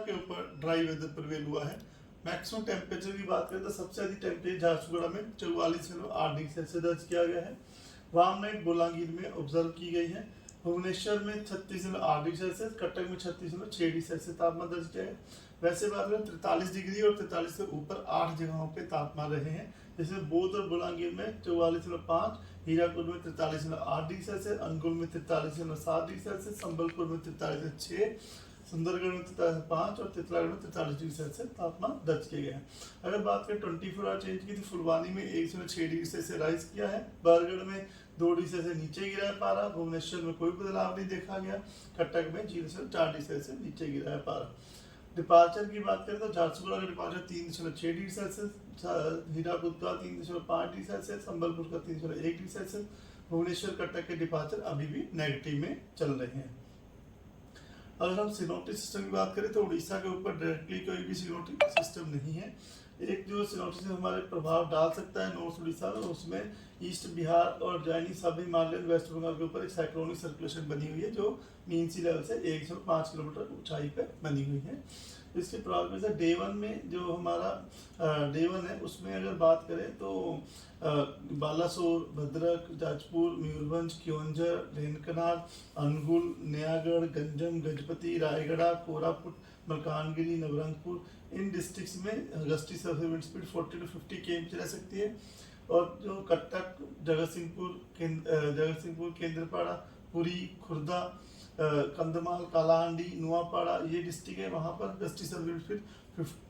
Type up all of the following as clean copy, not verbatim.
के ऊपर dry weather prevail हुआ है। मैक्सिमम टेम्परेचर की बात करें तो सबसे अधिक टेम्परेचर झारसुगुड़ा में 44.8 डिग्री सेल्सियस दर्ज किया गया है। वाम नाइट बोलांगीर में ऑब्जर्व की गई है। भुवनेश्वर में 36.8 डिग्री सेल्सियस, कटक में 36.6 डिग्री सेल्सियस तापमान दर्ज किया है। वैसे बात करें 43 डिग्री और 43 से ऊपर 8 जगहों पे तापमान रहे हैं, जिसमें बौद्ध और बोलांगीर में 44.5, हीराकुद में 43.8 डिग्री सेल्सियस, अनुगुल में 43.7 डिग्री सेल्सियस, संबलपुर में 43.6, सुंदरगढ़ में 43.5 और तितलागढ़ में 43 डिग्री सेल्सियस तापमान दर्ज किए गए हैं। अगर बात करें 24 आवर चेंज की तो फुलवानी में 106 डिग्री सेल्सियस राइज किया है, बरगढ़ में 2 डिग्री सेल्सियस नीचे गिरा है पारा, भुवनेश्वर में कोई बदलाव नहीं देखा गया, कटक में 0.4 डिग्री सेल्सियस नीचे गिरा है पारा। डिपार्चर की बात करें तो झारसुगुड़ा का डिपार्चर 3.6 डिग्री सेल्सियस, हीराकुद का 3.5 डिग्री सेल्सियस, संबलपुर का 3.1 डिग्री सेल्सियस, भुवनेश्वर कटक के डिपार्चर अभी भी नेगेटिव में चल रहे हैं। अगर हम सिनोप्टिक सिस्टम की बात करें तो उड़ीसा के ऊपर डायरेक्टली कोई भी सिनोप्टिक सिस्टम नहीं है। एक जो सिनोप्टिक सिस्टम हमारे प्रभाव डाल सकता है नॉर्थ उड़ीसा में, उसमें ईस्ट बिहार और जाइनी सब हिमालयन वेस्ट बंगाल के ऊपर एक साइक्लोनिक सर्कुलेशन बनी हुई है, जो मीन सी लेवल से 105 किलोमीटर ऊंचाई पर बनी हुई है। इसके प्रभाव में से डे 1 में जो हमारा डे 1 है उसमें अगर बात करें तो बालासोर, भद्रक, जाजपुर, मयूरभंज, क्योंझर, ढेंकनाल, अनुगुल, नयागढ़, गंजम, गजपति, रायगढ़, कोरापुट, मलकानगिरी, नवरंगपुर, इन डिस्ट्रिक्ट्स में gusty surface wind speed 40 to 50 km रह सकती है। और जो कटक, जगतसिंहपुर, केंद्रपाड़ा, पुरी, खुर्दा, कंधमाल, कालाहांडी, नुआपाड़ा, ये डिस्ट्रिक्ट है, वहाँ पर gusty surface speed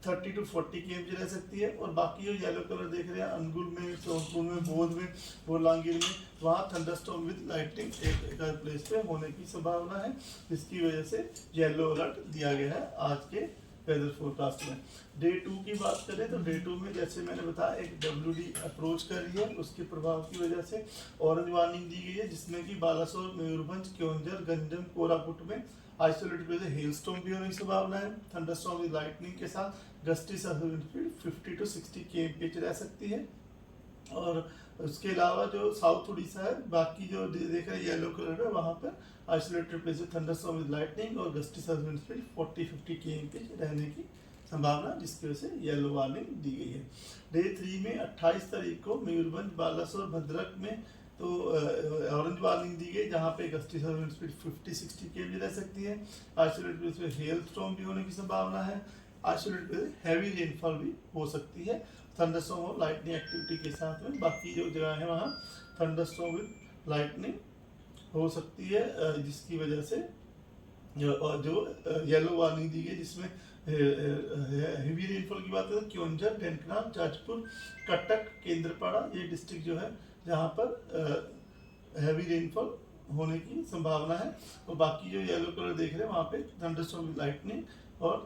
30 to 40 km रह सकती है। और बाकी जो येलो कलर देख रहे हैं अनुगुल में, सोनपुर में, बौद्ध में, बोलांगीर में, वहाँ थंडरस्टॉर्म विद लाइटनिंग एक प्लेस पे होने की संभावना है, जिसकी वजह से येलो अलर्ट दिया गया है आज के वेदर फोरकास्ट में। डे 2 की बात करें तो डे 2 में जैसे मैंने बताया एक WD अप्रोच कर रही है, उसके प्रभाव की वजह से ऑरेंज वार्निंग दी गई है, जिसमें कि बालासोर, मयूरभंज, क्योंझर, गंजम, कोरापुट में आइसोलेटेड प्लेस हेल स्टॉर्म भी होने की संभावना है। थंडरस्टॉर्म विद लाइटनिंग के साथ gusty surface wind speed 50 to 60 km रह सकती है। और उसके अलावा जो साउथ उड़ीसा है, बाकी जो देख रहे हैं येलो कलर है, वहाँ पर isolated place thunderstorm with lightning और gusty surface wind speed 40-50 km रहने की संभावना, जिसकी वजह से येलो वार्निंग दी गई है। डे 3 में 28 तारीख को मयूरभंज, बालासोर, भद्रक में तो ऑरेंज वार्निंग दी गई, जहाँ पे gusty surface wind speed 50-60 km रह सकती है। आइसोलेटेड प्लेस में हेल स्टॉर्म भी होने की संभावना है। आइसोलेटेड प्लेस हैवी रेनफॉल भी हो सकती है थंडरस्टॉर्म और लाइटनिंग एक्टिविटी के साथ में। बाकी जो जगह है वहाँ थंडरस्टॉर्म विद लाइटनिंग हो सकती है, जिसकी वजह से जो येलो वार्निंग दी गई, जिसमें हेवी रेनफॉल की बात करें क्योंझर, ढेंकनाल, जाजपुर, कटक, केंद्रपाड़ा, ये डिस्ट्रिक्ट जो है जहाँ पर हैवी रेनफॉल होने की संभावना है। और बाकी जो येलो कलर देख रहे हैं वहाँ पे थंडरस्टॉर्म विद लाइटनिंग और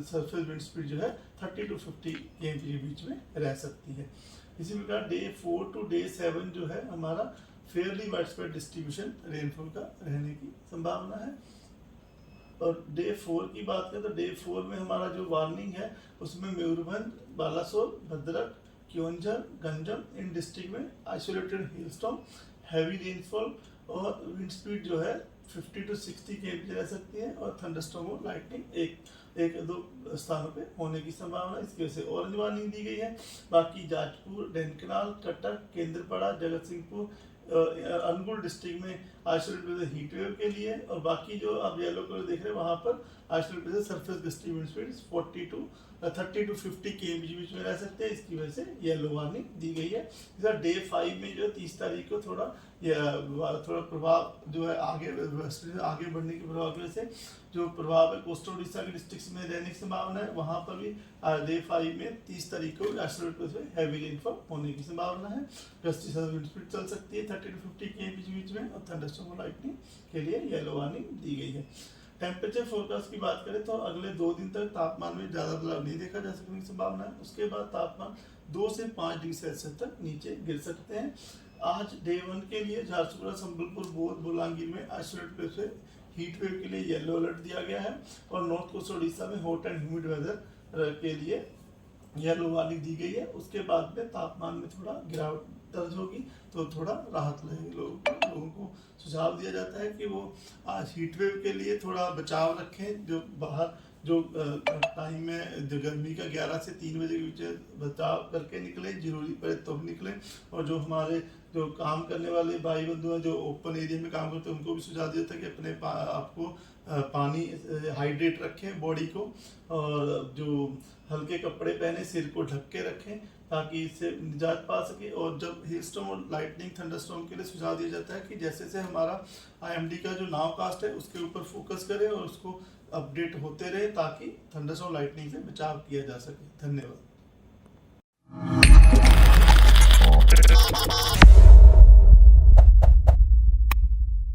सरफेस विंड स्पीड जो है 30 to 50 km के बीच में रह सकती है। इसी प्रकार डे 4 to डे 7 जो है हमारा फेयरली वाइडस्प्रेड डिस्ट्रीब्यूशन रेनफॉल का रहने की संभावना है। और डे 4 की बात करें तो डे 4 में हमारा जो वार्निंग है उसमें मयूरभंज, बालासोर, भद्रक, क्योंझर, गंजम, इन डिस्ट्रिक्ट में isolated hello storm, heavy rainfall और विंड स्पीड जो है 50 to 60 km रह सकती है। और थंडरस्टॉर्म और लाइटनिंग एक दो स्थानों पे होने की संभावना, इसकी वजह से ऑरेंज वार्निंग दी गई है। बाकी जाजपुर, ढेंकनाल, कटक, केंद्रपाड़ा, जगतसिंहपुर, अनुगुल डिस्ट्रिक्ट में आइसोलेटेड हीट वेव के लिए। और बाकी जो आप येलो कलर देख रहे हैं वहाँ पर isolated surface gusty wind speed 30 to 50 km के बीच में रह सकते हैं, इसकी वजह से येलो वार्निंग दी गई है। इधर डे 5 में जो 30 तारीख को थोड़ा प्रभाव जो है आगे बढ़ने के प्रभाव की वजह से जो प्रभाव है कोस्टल उड़ीसा के डिस्ट्रिक्ट्स में रहने की संभावना है, वहाँ पर भी डे 5 में 30 तारीख को आइसोलेटेड प्लेस में हैवी रेनफॉल होने की संभावना है। गस्टी सर्फेस विंड स्पीड चल सकती है 30 to 50 km के बीच में। और थंडरस्टॉर्म और लाइटनिंग के लिए येलो वार्निंग दी गई है। टेम्परेचर फोरकास्ट की बात करें तो अगले 2 दिन तक तापमान में ज़्यादा बदलाव नहीं देखा जा सकने की संभावना है। उसके बाद तापमान 2 से 5 डिग्री सेल्सियस तक नीचे गिर सकते हैं। आज डे 1 के लिए झारसुगुड़ा, संबलपुर, बौद्ध, बोलांगीर में आइसोलेटेड प्लेस पे हीट वेव के लिए येलो अलर्ट दिया गया है। और नॉर्थ कोस्ट उड़ीसा में हॉट एंड ह्यूमिड वेदर के लिए येलो वार्निंग दी गई है। उसके बाद में तापमान में थोड़ा गिरावट दर्ज होगी तो थोड़ा राहत लगेगी। लोगों को सुझाव दिया जाता है कि वो आज हीट वेव के लिए थोड़ा बचाव रखें, जो बाहर जो टाइम है जो गर्मी का 11 से 3 बजे के बीच बचाव करके निकले, जरूरी पड़े तो निकले। और जो हमारे जो काम करने वाले भाई बंधु हैं जो ओपन एरिया में काम करते हैं उनको भी सुझाव दिया था कि अपने आपको पानी हाइड्रेट रखें बॉडी को, और जो हल्के कपड़े पहने, सिर को ढक के रखें ताकि इससे निजात पा सके। और जब हेल स्टॉर्म और लाइटनिंग थंडरस्टॉर्म के लिए सुझाव दिया जाता है कि जैसे से हमारा IMD का जो नाव कास्ट है उसके ऊपर फोकस करें और उसको अपडेट होते रहे ताकि थंडरस्टॉर्म लाइटनिंग से बचाव किया जा सके। धन्यवाद।